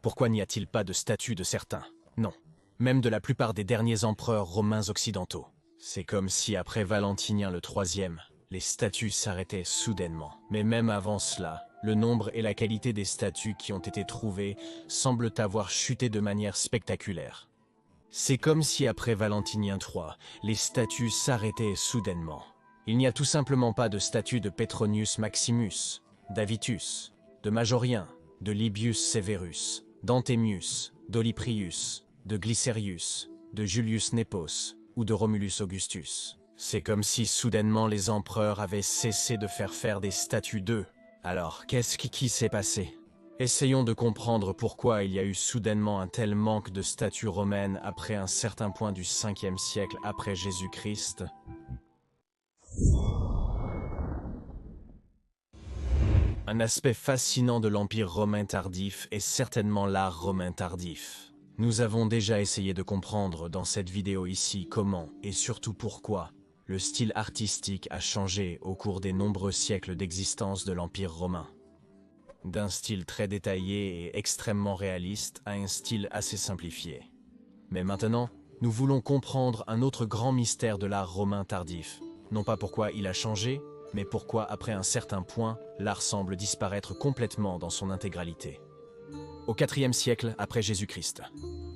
Pourquoi n'y a-t-il pas de statue de certains? Non, même de la plupart des derniers empereurs romains occidentaux. C'est comme si après Valentinien le IIIe, les statues s'arrêtaient soudainement. Mais même avant cela, le nombre et la qualité des statues qui ont été trouvées semblent avoir chuté de manière spectaculaire. C'est comme si après Valentinien III, les statues s'arrêtaient soudainement. Il n'y a tout simplement pas de statue de Petronius Maximus, d'Avitus, de Majorien, de Libius Severus, d'Anthemius, d'Olyprius, de Glycerius, de Julius Nepos ou de Romulus Augustus. C'est comme si soudainement les empereurs avaient cessé de faire des statues d'eux. Alors, qu'est-ce qui s'est passé? Essayons de comprendre pourquoi il y a eu soudainement un tel manque de statues romaines après un certain point du 5e siècle après Jésus-Christ. Un aspect fascinant de l'Empire romain tardif est certainement l'art romain tardif. Nous avons déjà essayé de comprendre dans cette vidéo ici comment, et surtout pourquoi, le style artistique a changé au cours des nombreux siècles d'existence de l'Empire romain. D'un style très détaillé et extrêmement réaliste à un style assez simplifié. Mais maintenant, nous voulons comprendre un autre grand mystère de l'art romain tardif. Non pas pourquoi il a changé, mais pourquoi après un certain point, l'art semble disparaître complètement dans son intégralité. Au IVe siècle après Jésus-Christ,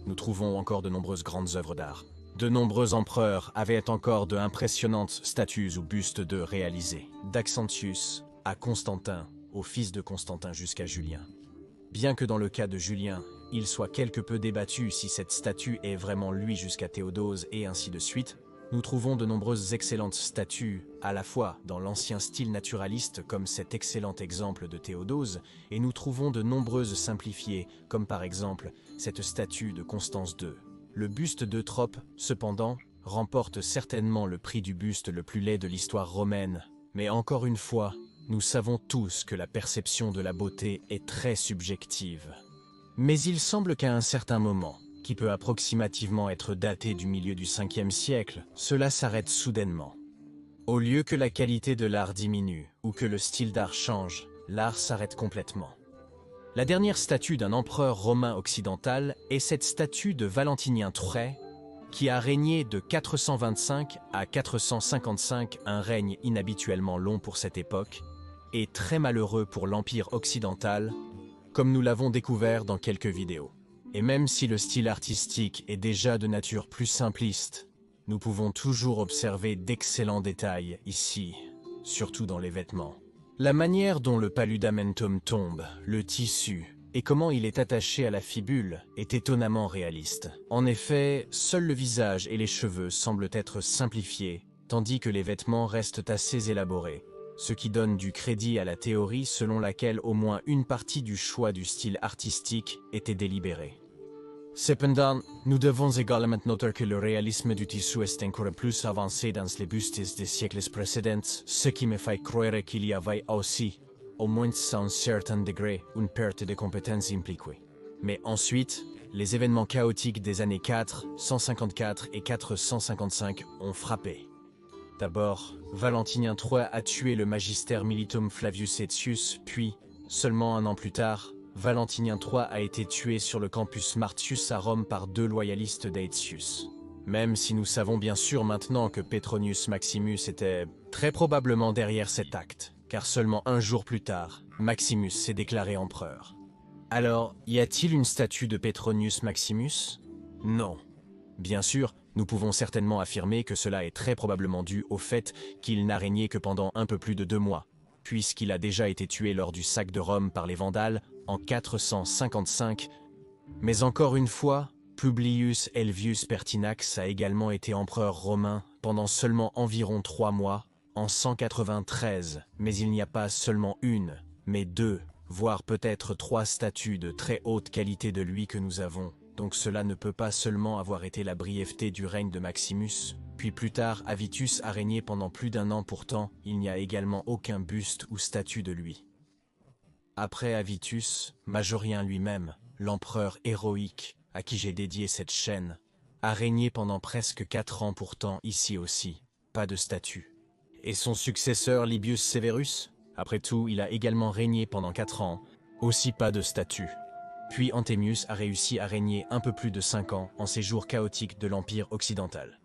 nous trouvons encore de nombreuses grandes œuvres d'art. De nombreux empereurs avaient encore de impressionnantes statues ou bustes d'eux réalisés, d'Axentius à Constantin, au fils de Constantin jusqu'à Julien. Bien que dans le cas de Julien, il soit quelque peu débattu si cette statue est vraiment lui jusqu'à Théodose et ainsi de suite, nous trouvons de nombreuses excellentes statues, à la fois dans l'ancien style naturaliste comme cet excellent exemple de Théodose, et nous trouvons de nombreuses simplifiées, comme par exemple cette statue de Constance II. Le buste d'Eutrope, cependant, remporte certainement le prix du buste le plus laid de l'histoire romaine, mais encore une fois, nous savons tous que la perception de la beauté est très subjective. Mais il semble qu'à un certain moment, qui peut approximativement être daté du milieu du 5e siècle, cela s'arrête soudainement. Au lieu que la qualité de l'art diminue ou que le style d'art change, l'art s'arrête complètement. La dernière statue d'un empereur romain occidental est cette statue de Valentinien III, qui a régné de 425 à 455, un règne inhabituellement long pour cette époque, et très malheureux pour l'Empire occidental, comme nous l'avons découvert dans quelques vidéos. Et même si le style artistique est déjà de nature plus simpliste, nous pouvons toujours observer d'excellents détails ici, surtout dans les vêtements. La manière dont le paludamentum tombe, le tissu, et comment il est attaché à la fibule est étonnamment réaliste. En effet, seul le visage et les cheveux semblent être simplifiés, tandis que les vêtements restent assez élaborés, ce qui donne du crédit à la théorie selon laquelle au moins une partie du choix du style artistique était délibérée. Cependant, nous devons également noter que le réalisme du tissu est encore plus avancé dans les bustes des siècles précédents, ce qui me fait croire qu'il y avait aussi, au moins à un certain degré, une perte de compétences impliquée. Mais ensuite, les événements chaotiques des années 454 et 455 ont frappé. D'abord, Valentinien III a tué le magister militum Flavius Aetius, puis, seulement un an plus tard, Valentinien III a été tué sur le campus Martius à Rome par 2 loyalistes d'Aetius. Même si nous savons bien sûr maintenant que Petronius Maximus était très probablement derrière cet acte, car seulement un jour plus tard, Maximus s'est déclaré empereur. Alors, y a-t-il une statue de Petronius Maximus? Non. Bien sûr, nous pouvons certainement affirmer que cela est très probablement dû au fait qu'il n'a régné que pendant un peu plus de 2 mois, puisqu'il a déjà été tué lors du sac de Rome par les Vandales en 455. Mais encore une fois, Publius Helvius Pertinax a également été empereur romain pendant seulement environ 3 mois, en 193, mais il n'y a pas seulement une, mais 2, voire peut-être 3 statues de très haute qualité de lui que nous avons. Donc cela ne peut pas seulement avoir été la brièveté du règne de Maximus, puis plus tard Avitus a régné pendant plus d'1 an pourtant, il n'y a également aucun buste ou statue de lui. Après Avitus, Majorien lui-même, l'empereur héroïque, à qui j'ai dédié cette chaîne, a régné pendant presque 4 ans pourtant ici aussi, pas de statue. Et son successeur Libius Severus, après tout il a également régné pendant 4 ans, aussi pas de statue. Puis Anthemius a réussi à régner un peu plus de 5 ans en ces jours chaotiques de l'Empire occidental.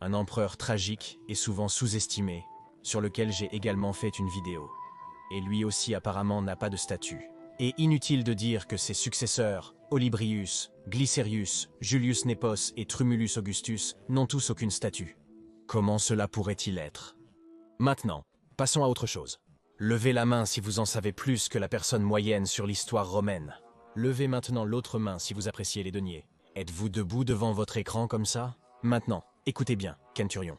Un empereur tragique et souvent sous-estimé, sur lequel j'ai également fait une vidéo. Et lui aussi apparemment n'a pas de statut. Et inutile de dire que ses successeurs, Olybrius, Glycerius, Julius Nepos et Trumulus Augustus, n'ont tous aucune statue. Comment cela pourrait-il être? Maintenant, passons à autre chose. Levez la main si vous en savez plus que la personne moyenne sur l'histoire romaine. Levez maintenant l'autre main si vous appréciez les deniers. Êtes-vous debout devant votre écran comme ça? Maintenant, écoutez bien, Kenturion.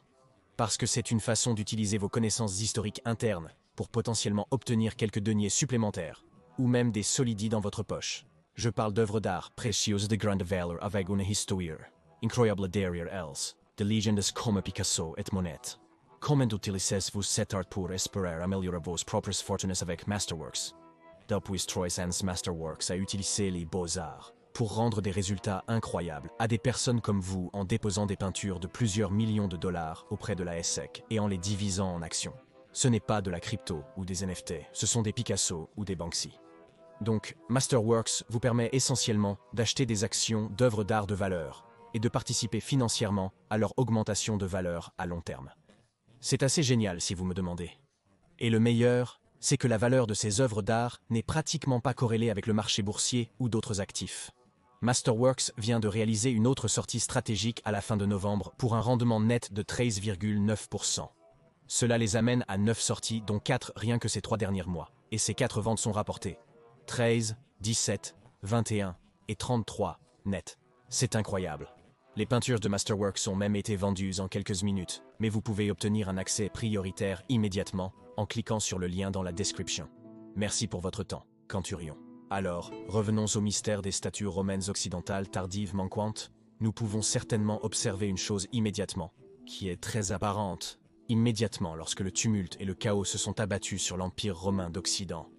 Parce que c'est une façon d'utiliser vos connaissances historiques internes pour potentiellement obtenir quelques deniers supplémentaires, ou même des solidis dans votre poche. Je parle d'œuvres d'art précieuses de grande valeur avec une histoire incroyable derrière elles, de légendes comme Picasso et Monet. Comment utilisez-vous cet art pour espérer améliorer vos propres fortunes avec Masterworks? Depuis Troy Sands Masterworks a utilisé les beaux-arts pour rendre des résultats incroyables à des personnes comme vous en déposant des peintures de plusieurs millions de dollars auprès de la SEC et en les divisant en actions. Ce n'est pas de la crypto ou des NFT, ce sont des Picasso ou des Banksy. Donc, Masterworks vous permet essentiellement d'acheter des actions d'œuvres d'art de valeur et de participer financièrement à leur augmentation de valeur à long terme. C'est assez génial si vous me demandez. Et le meilleur, c'est que la valeur de ces œuvres d'art n'est pratiquement pas corrélée avec le marché boursier ou d'autres actifs. Masterworks vient de réaliser une autre sortie stratégique à la fin de novembre pour un rendement net de 13,9%. Cela les amène à 9 sorties, dont 4 rien que ces 3 derniers mois. Et ces 4 ventes sont rapportées. 13, 17, 21 et 33 net. C'est incroyable. Les peintures de Masterworks ont même été vendues en quelques minutes, mais vous pouvez obtenir un accès prioritaire immédiatement en cliquant sur le lien dans la description. Merci pour votre temps, Kenturion. Alors, revenons au mystère des statues romaines occidentales tardives manquantes. Nous pouvons certainement observer une chose immédiatement, qui est très apparente. Immédiatement, lorsque le tumulte et le chaos se sont abattus sur l'Empire romain d'Occident,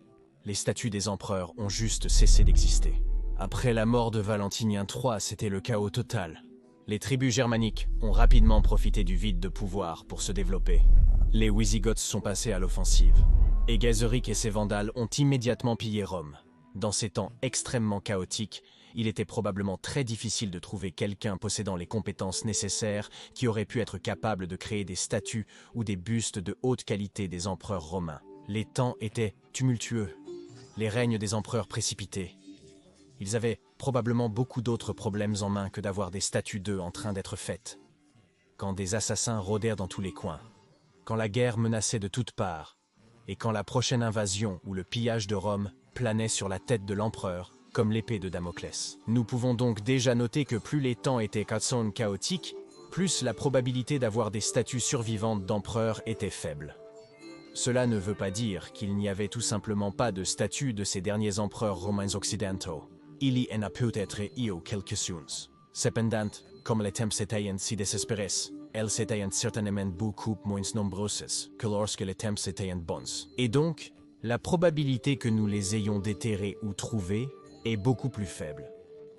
les statues des empereurs ont juste cessé d'exister. Après la mort de Valentinien III, c'était le chaos total. Les tribus germaniques ont rapidement profité du vide de pouvoir pour se développer. Les Wisigoths sont passés à l'offensive. Et Gazeric et ses Vandales ont immédiatement pillé Rome. Dans ces temps extrêmement chaotiques, il était probablement très difficile de trouver quelqu'un possédant les compétences nécessaires qui aurait pu être capable de créer des statues ou des bustes de haute qualité des empereurs romains. Les temps étaient tumultueux, les règnes des empereurs précipités. Ils avaient probablement beaucoup d'autres problèmes en main que d'avoir des statues d'eux en train d'être faites. Quand des assassins rôdèrent dans tous les coins, quand la guerre menaçait de toutes parts, et quand la prochaine invasion ou le pillage de Rome planait sur la tête de l'empereur, comme l'épée de Damoclès. Nous pouvons donc déjà noter que plus les temps étaient chaotiques, plus la probabilité d'avoir des statues survivantes d'empereurs était faible. Cela ne veut pas dire qu'il n'y avait tout simplement pas de statues de ces derniers empereurs romains occidentaux. Il y en a peut-être eu quelques-unes. Cependant, comme les temps étaient si désespérés, elles étaient certainement beaucoup moins nombreuses que lorsque les temps étaient bons. Et donc, la probabilité que nous les ayons déterrées ou trouvées est beaucoup plus faible.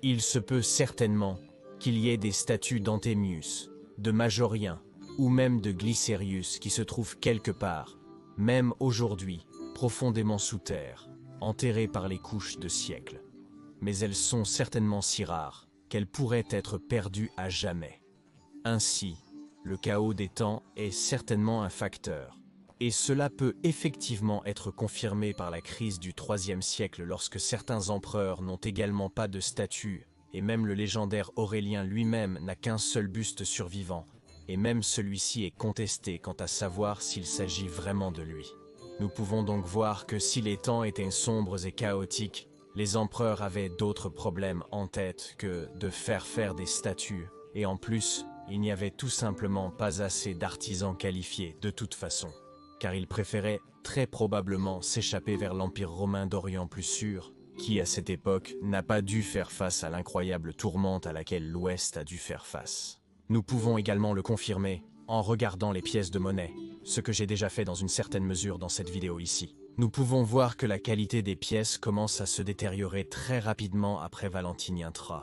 Il se peut certainement qu'il y ait des statues d'Anthemius, de Majorien ou même de Glycerius qui se trouvent quelque part, même aujourd'hui, profondément sous terre, enterrées par les couches de siècles. Mais elles sont certainement si rares qu'elles pourraient être perdues à jamais. Ainsi, le chaos des temps est certainement un facteur. Et cela peut effectivement être confirmé par la crise du IIIe siècle lorsque certains empereurs n'ont également pas de statue, et même le légendaire Aurélien lui-même n'a qu'un seul buste survivant, et même celui-ci est contesté quant à savoir s'il s'agit vraiment de lui. Nous pouvons donc voir que si les temps étaient sombres et chaotiques, les empereurs avaient d'autres problèmes en tête que de faire des statues, et en plus, il n'y avait tout simplement pas assez d'artisans qualifiés de toute façon. Car il préférait très probablement s'échapper vers l'Empire romain d'Orient plus sûr, qui à cette époque n'a pas dû faire face à l'incroyable tourmente à laquelle l'Ouest a dû faire face. Nous pouvons également le confirmer en regardant les pièces de monnaie, ce que j'ai déjà fait dans une certaine mesure dans cette vidéo ici. Nous pouvons voir que la qualité des pièces commence à se détériorer très rapidement après Valentinien III.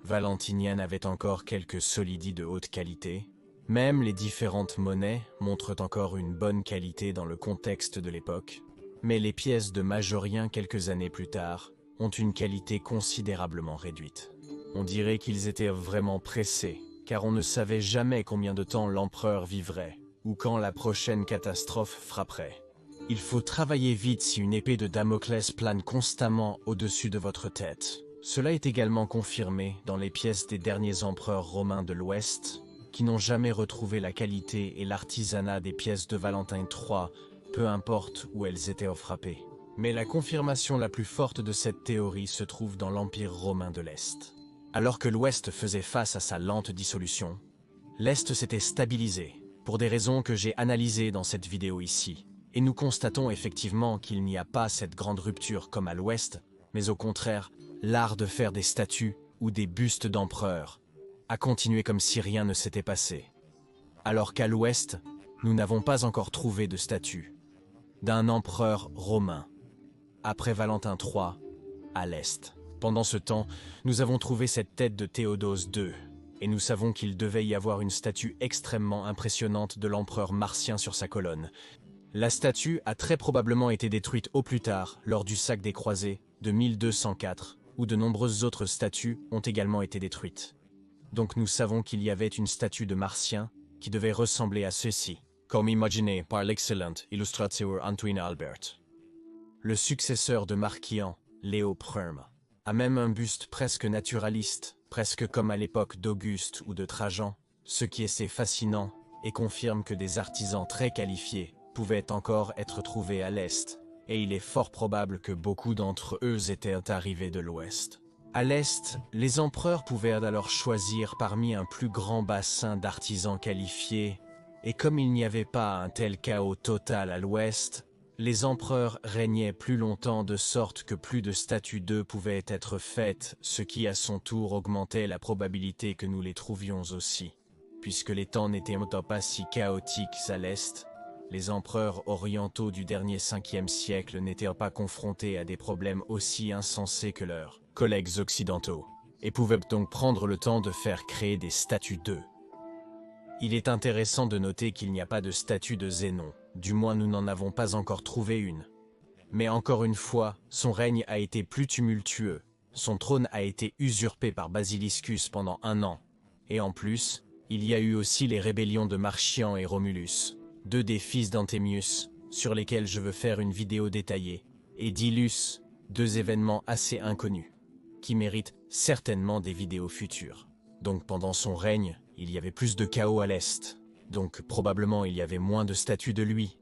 Valentinien avait encore quelques solidis de haute qualité. Même les différentes monnaies montrent encore une bonne qualité dans le contexte de l'époque, mais les pièces de Majorien quelques années plus tard ont une qualité considérablement réduite. On dirait qu'ils étaient vraiment pressés, car on ne savait jamais combien de temps l'empereur vivrait, ou quand la prochaine catastrophe frapperait. Il faut travailler vite si une épée de Damoclès plane constamment au-dessus de votre tête. Cela est également confirmé dans les pièces des derniers empereurs romains de l'Ouest, qui n'ont jamais retrouvé la qualité et l'artisanat des pièces de Valentin III, peu importe où elles étaient frappées. Mais la confirmation la plus forte de cette théorie se trouve dans l'Empire romain de l'Est. Alors que l'Ouest faisait face à sa lente dissolution, l'Est s'était stabilisé, pour des raisons que j'ai analysées dans cette vidéo ici. Et nous constatons effectivement qu'il n'y a pas cette grande rupture comme à l'Ouest, mais au contraire, l'art de faire des statues ou des bustes d'empereurs a continué comme si rien ne s'était passé. Alors qu'à l'Ouest, nous n'avons pas encore trouvé de statue d'un empereur romain, après Valentin III, à l'Est. Pendant ce temps, nous avons trouvé cette tête de Théodose II, et nous savons qu'il devait y avoir une statue extrêmement impressionnante de l'empereur Martien sur sa colonne. La statue a très probablement été détruite au plus tard, lors du sac des croisés de 1204, où de nombreuses autres statues ont également été détruites. Donc nous savons qu'il y avait une statue de Martien qui devait ressembler à ceci, comme imaginé par l'excellente illustrateur Antoine Albert. Le successeur de Marcian, Léo Ier, a même un buste presque naturaliste, presque comme à l'époque d'Auguste ou de Trajan, ce qui est assez fascinant et confirme que des artisans très qualifiés pouvaient encore être trouvés à l'Est, et il est fort probable que beaucoup d'entre eux étaient arrivés de l'Ouest. À l'Est, les empereurs pouvaient alors choisir parmi un plus grand bassin d'artisans qualifiés, et comme il n'y avait pas un tel chaos total à l'Ouest, les empereurs régnaient plus longtemps de sorte que plus de statues d'eux pouvaient être faites, ce qui à son tour augmentait la probabilité que nous les trouvions aussi. Puisque les temps n'étaient pas si chaotiques à l'Est, les empereurs orientaux du dernier 5e siècle n'étaient pas confrontés à des problèmes aussi insensés que leurs collègues occidentaux, et pouvaient donc prendre le temps de faire créer des statues d'eux. Il est intéressant de noter qu'il n'y a pas de statue de Zénon, du moins nous n'en avons pas encore trouvé une. Mais encore une fois, son règne a été plus tumultueux, son trône a été usurpé par Basiliscus pendant 1 an, et en plus, il y a eu aussi les rébellions de Marcian et Romulus, 2 des fils d'Anthemius, sur lesquels je veux faire une vidéo détaillée, et d'Illus, 2 événements assez inconnus, qui méritent certainement des vidéos futures. Donc pendant son règne, il y avait plus de chaos à l'Est, donc probablement il y avait moins de statues de lui,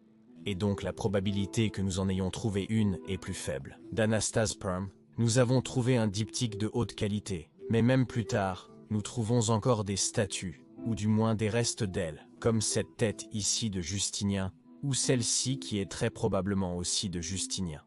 et donc la probabilité que nous en ayons trouvé une est plus faible. D'Anastase Perm, nous avons trouvé un diptyque de haute qualité, mais même plus tard, nous trouvons encore des statues, ou du moins des restes d'elles, comme cette tête ici de Justinien, ou celle-ci qui est très probablement aussi de Justinien.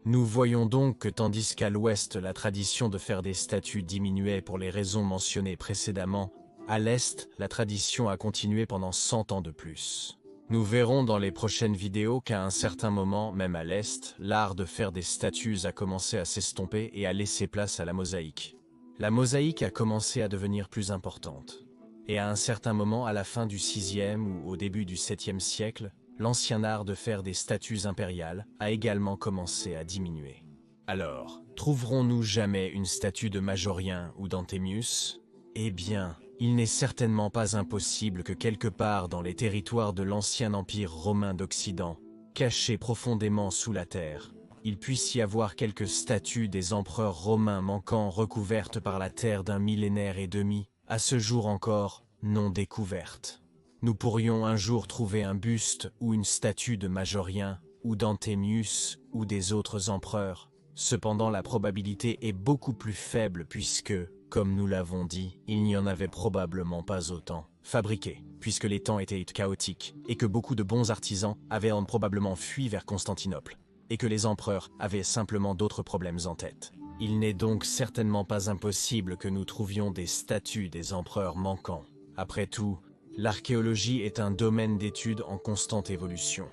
Nous voyons donc que tandis qu'à l'Ouest la tradition de faire des statues diminuait pour les raisons mentionnées précédemment, à l'Est la tradition a continué pendant 100 ans de plus. Nous verrons dans les prochaines vidéos qu'à un certain moment, même à l'Est, l'art de faire des statues a commencé à s'estomper et à laisser place à la mosaïque. La mosaïque a commencé à devenir plus importante. Et à un certain moment, à la fin du 6e ou au début du 7e siècle, l'ancien art de faire des statues impériales a également commencé à diminuer. Alors, trouverons-nous jamais une statue de Majorien ou d'Anthemius? Eh bien, il n'est certainement pas impossible que quelque part dans les territoires de l'ancien empire romain d'Occident, cachés profondément sous la terre, il puisse y avoir quelques statues des empereurs romains manquant recouvertes par la terre d'un millénaire et demi, à ce jour encore non découvertes. Nous pourrions un jour trouver un buste ou une statue de Majorien, ou d'Anthemius, ou des autres empereurs. Cependant, la probabilité est beaucoup plus faible puisque, comme nous l'avons dit, il n'y en avait probablement pas autant fabriqués, puisque les temps étaient chaotiques, et que beaucoup de bons artisans avaient probablement fui vers Constantinople, et que les empereurs avaient simplement d'autres problèmes en tête. Il n'est donc certainement pas impossible que nous trouvions des statues des empereurs manquants. Après tout, l'archéologie est un domaine d'étude en constante évolution.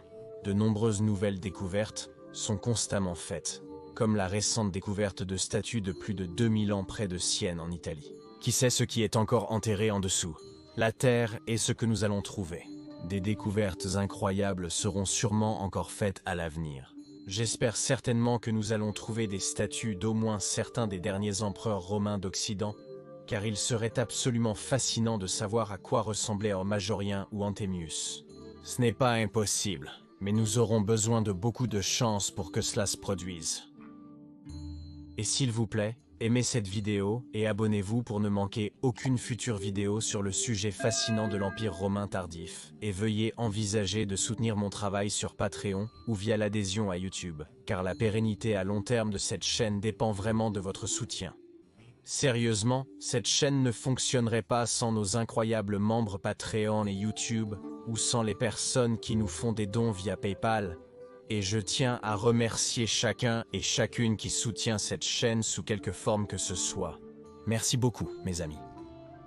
De nombreuses nouvelles découvertes sont constamment faites, comme la récente découverte de statues de plus de 2000 ans près de Sienne en Italie. Qui sait ce qui est encore enterré en dessous? La terre est ce que nous allons trouver. Des découvertes incroyables seront sûrement encore faites à l'avenir. J'espère certainement que nous allons trouver des statues d'au moins certains des derniers empereurs romains d'Occident, car il serait absolument fascinant de savoir à quoi ressemblait un Majorien ou Anthemius. Ce n'est pas impossible, mais nous aurons besoin de beaucoup de chance pour que cela se produise. Et s'il vous plaît, aimez cette vidéo et abonnez-vous pour ne manquer aucune future vidéo sur le sujet fascinant de l'Empire romain tardif. Et veuillez envisager de soutenir mon travail sur Patreon ou via l'adhésion à YouTube, car la pérennité à long terme de cette chaîne dépend vraiment de votre soutien. Sérieusement, cette chaîne ne fonctionnerait pas sans nos incroyables membres Patreon et YouTube, ou sans les personnes qui nous font des dons via PayPal. Et je tiens à remercier chacun et chacune qui soutient cette chaîne sous quelque forme que ce soit. Merci beaucoup, mes amis.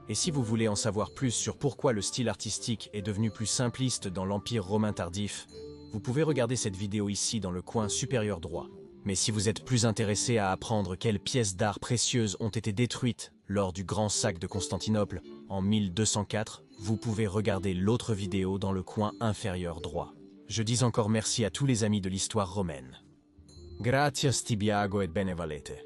Et si vous voulez en savoir plus sur pourquoi le style artistique est devenu plus simpliste dans l'Empire romain tardif, vous pouvez regarder cette vidéo ici dans le coin supérieur droit. Mais si vous êtes plus intéressé à apprendre quelles pièces d'art précieuses ont été détruites lors du grand sac de Constantinople en 1204, vous pouvez regarder l'autre vidéo dans le coin inférieur droit. Je dis encore merci à tous les amis de l'histoire romaine. Gratias tibiago et benevalete.